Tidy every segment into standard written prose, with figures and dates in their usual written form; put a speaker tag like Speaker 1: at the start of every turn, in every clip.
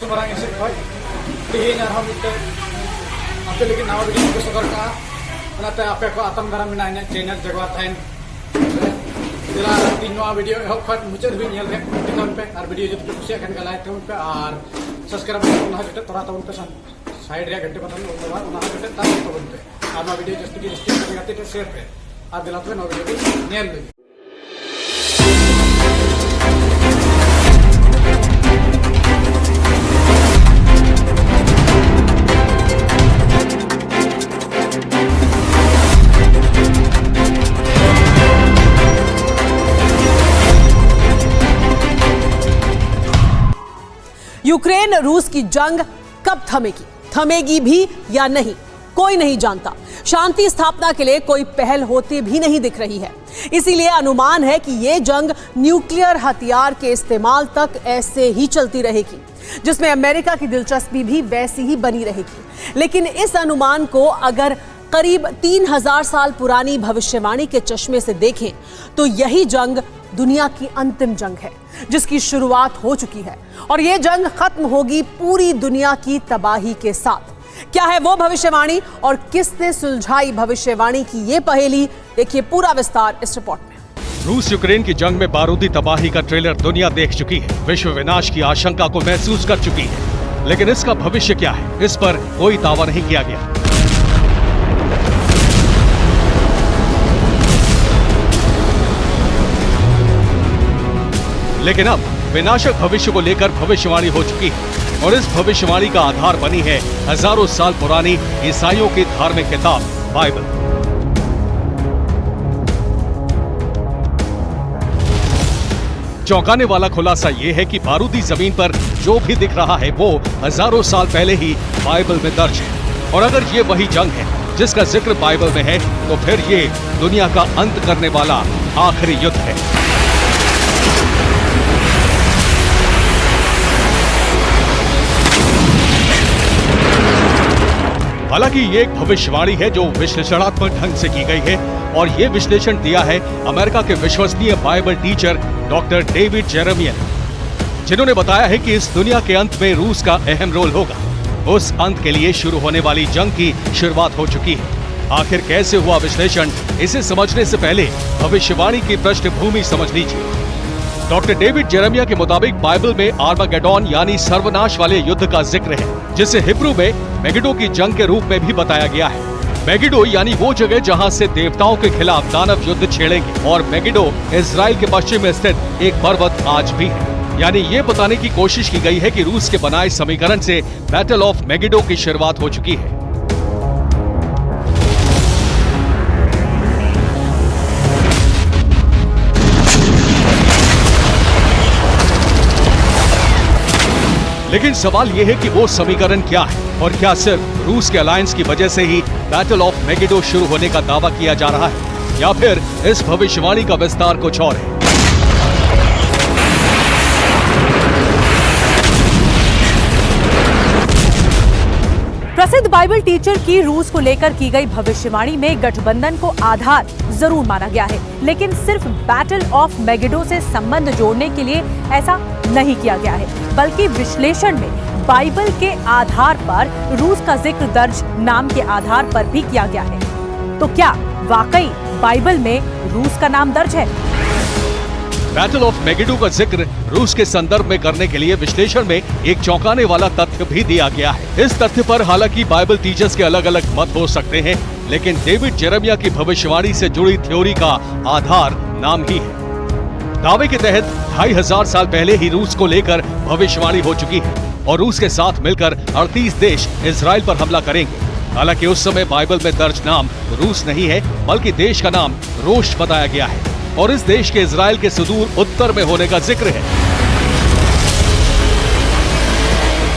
Speaker 1: Semarang Isip Khoi Tihinya Arham Ite Ape Lagi Nawa Video Ko Sodor Ka Onate Ape Ko Atam Daram Minanya Channel Jaguar Thain Dila Tin Nawa Video Ehok Khoi Muchad Hui Nyel Rek Tikon Pe Ar Video Jut Kusiakan Ka Like Taun Pe Ar Subscribe Nah Jute Tora Taun Pe San Side Ria Gante Patan Untawar Nah Jute Taun Taun Pe Ar Ma Video Just Ki Just Ki Ngati Te Share Pe Ar Dila Pe Nawa Video Nyel Lagi
Speaker 2: Ukraine रूस की जंग कब थमेगी, थमेगी भी या नहीं, कोई नहीं जानता। शांति स्थापना के लिए कोई पहल होती भी नहीं दिख रही है। इसीलिए अनुमान है कि यह जंग न्यूक्लियर हथियार के इस्तेमाल तक ऐसे ही चलती रहेगी, जिसमें अमेरिका की दिलचस्पी भी वैसी ही बनी रहेगी। लेकिन इस अनुमान को अगर करीब 3000 साल पुरानी भविष्यवाणी के चश्मे से देखें तो यही जंग दुनिया की अंतिम जंग है, जिसकी शुरुआत हो चुकी है और यह जंग खत्म होगी पूरी दुनिया की तबाही के साथ। क्या है वो भविष्यवाणी और किसने सुलझाई भविष्यवाणी की ये पहेली, देखिए पूरा विस्तार इस रिपोर्ट में।
Speaker 3: रूस यूक्रेन की जंग में बारूदी तबाही का ट्रेलर दुनिया देख चुकी है, विश्व विनाश की आशंका को महसूस कर चुकी है, लेकिन इसका भविष्य क्या है, इस पर कोई दावा नहीं किया गया। लेकिन अब विनाशक भविष्य को लेकर भविष्यवाणी हो चुकी है और इस भविष्यवाणी का आधार बनी है हजारों साल पुरानी ईसाइयों की धार्मिक किताब बाइबल। चौंकाने वाला खुलासा यह है कि बारूदी जमीन पर जो भी दिख रहा है वो हजारों साल पहले ही बाइबल में दर्ज है। और अगर ये वही जंग है जिसका जिक्र बाइबल में है तो फिर ये दुनिया का अंत करने वाला आखिरी युद्ध है। हालांकि ये एक भविष्यवाणी है जो विश्लेषणात्मक ढंग से की गई है और ये विश्लेषण दिया है अमेरिका के विश्वसनीय Bible teacher doctor David Jeremiah, जिन्होंने बताया है कि इस दुनिया के अंत में रूस का अहम रोल होगा। उस अंत के लिए शुरू होने वाली जंग की शुरुआत हो चुकी है। आखिर कैसे हुआ विश्लेषण, इसे समझने से पहले भविष्यवाणी की पृष्ठभूमि समझ लीजिए। डॉक्टर डेविड जेरेमिया के मुताबिक बाइबल में आर्मागेडोन यानी सर्वनाश वाले युद्ध का जिक्र है, जिसे हिब्रू में मेगिडो की जंग के रूप में भी बताया गया है। मेगिडो यानी वो जगह जहां से देवताओं के खिलाफ दानव युद्ध छेड़ेंगे और मेगिडो इजराइल के पश्चिम में स्थित एक पर्वत आज भी है। यानी ये बताने की कोशिश की गई है कि रूस के बनाए समीकरण से बैटल ऑफ मेगिडो की शुरुआत हो चुकी है। लेकिन सवाल यह है कि वो समीकरण क्या है और क्या सिर्फ रूस के अलायंस की वजह से ही बैटल ऑफ मेगिडो शुरू होने का दावा किया जा रहा है या फिर इस भविष्यवाणी का विस्तार कुछ और है।
Speaker 4: प्रसिद्ध बाइबल टीचर की रूस को लेकर की गई भविष्यवाणी में गठबंधन को आधार जरूर माना गया है, लेकिन सिर्फ बैटल ऑफ मेगिडो से संबंध जोड़ने के लिए ऐसा नहीं किया गया है, बल्कि विश्लेषण में बाइबल के आधार पर रूस का जिक्र दर्ज नाम के आधार पर भी किया गया है। तो क्या वाकई बाइबल में रूस का नाम दर्ज है?
Speaker 3: बैटल ऑफ मेगिडो का जिक्र रूस के संदर्भ में करने के लिए विश्लेषण में एक चौंकाने वाला तथ्य भी दिया गया है। इस तथ्य पर हालांकि बाइबल टीचर्स के अलग अलग मत हो सकते हैं, लेकिन डेविड जेरेमिया की भविष्यवाणी से जुड़ी थ्योरी का आधार नाम ही है। दावे के तहत 2500 साल पहले ही रूस को लेकर भविष्यवाणी हो चुकी है और रूस के साथ मिलकर 38 देश इजराइल पर हमला करेंगे। हालांकि उस समय बाइबल में दर्ज नाम रूस नहीं है, बल्कि देश का नाम रोश बताया गया है और इस देश के इजराइल के सुदूर उत्तर में होने का जिक्र है।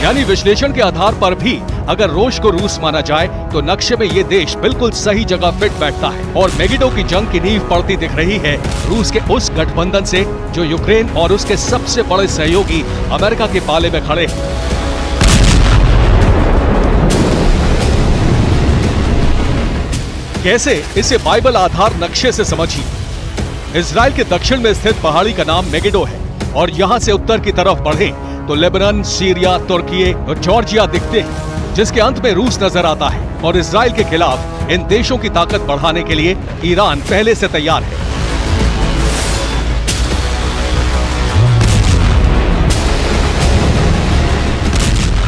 Speaker 3: यानी विश्लेषण के आधार पर भी अगर रोश को रूस माना जाए तो नक्शे में ये देश बिल्कुल सही जगह फिट बैठता है और मेगिडो की जंग की नींव पड़ती दिख रही है रूस के उस गठबंधन से जो यूक्रेन और उसके सबसे बड़े सहयोगी अमेरिका के पाले में खड़े हैं। कैसे, इसे बाइबल आधार नक्शे से समझिए। इजराइल के दक्षिण में स्थित पहाड़ी का नाम मेगिडो है और यहाँ से उत्तर की तरफ बढ़े तो लेबनान, सीरिया, तुर्की और जॉर्जिया दिखते हैं, जिसके अंत में रूस नजर आता है। और इजराइल के खिलाफ इन देशों की ताकत बढ़ाने के लिए ईरान पहले से तैयार है।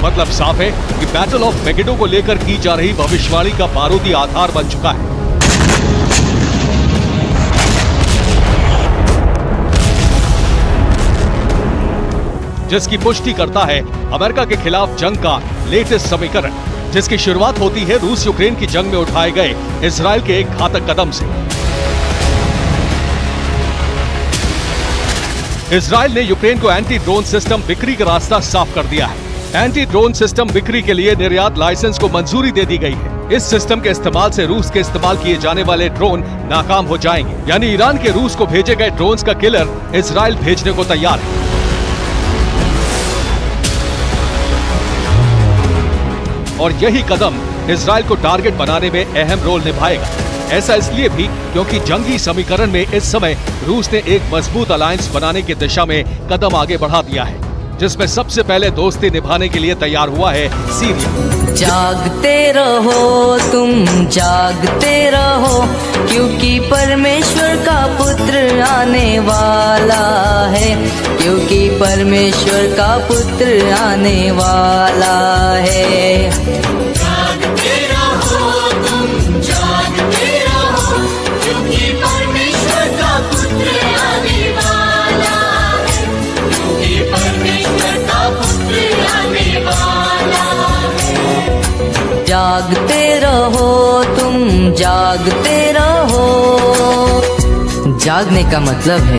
Speaker 3: मतलब साफ है कि बैटल ऑफ मेगिडो को लेकर की जा रही भविष्यवाणी का बारूदी आधार बन चुका है। जिसकी पुष्टि करता है अमेरिका के खिलाफ जंग का लेटेस्ट समीकरण, जिसकी शुरुआत होती है रूस यूक्रेन की जंग में उठाए गए इजराइल के एक घातक कदम से। इजराइल ने यूक्रेन को एंटी ड्रोन सिस्टम बिक्री का रास्ता साफ कर दिया है। एंटी ड्रोन सिस्टम बिक्री के लिए निर्यात लाइसेंस को मंजूरी दे दी गई है। इस सिस्टम के इस्तेमाल से रूस के इस्तेमाल किए जाने वाले ड्रोन नाकाम हो जाएंगे। यानी ईरान के रूस को भेजे गए ड्रोन्स का किलर इजराइल भेजने को तैयार है। और यही कदम इजराइल को टारगेट बनाने में अहम रोल निभाएगा। ऐसा इसलिए भी क्योंकि जंगी समीकरण में इस समय रूस ने एक मजबूत अलायंस बनाने की दिशा में कदम आगे बढ़ा दिया है, जिसमें सबसे पहले दोस्ती निभाने के लिए तैयार हुआ है सीरिया।
Speaker 5: जागते रहो तुम, जागते रहो, क्योंकि परमेश्वर का पुत्र आने वाला है, क्योंकि परमेश्वर का पुत्र आने वाला है। जागते रहो तुम, जागते रहो, क्योंकि परमेश्वर का पुत्र आने वाला है, क्योंकि परमेश्वर का पुत्र आने वाला है। जागते रहो तुम, जागते रहो। जागने का मतलब है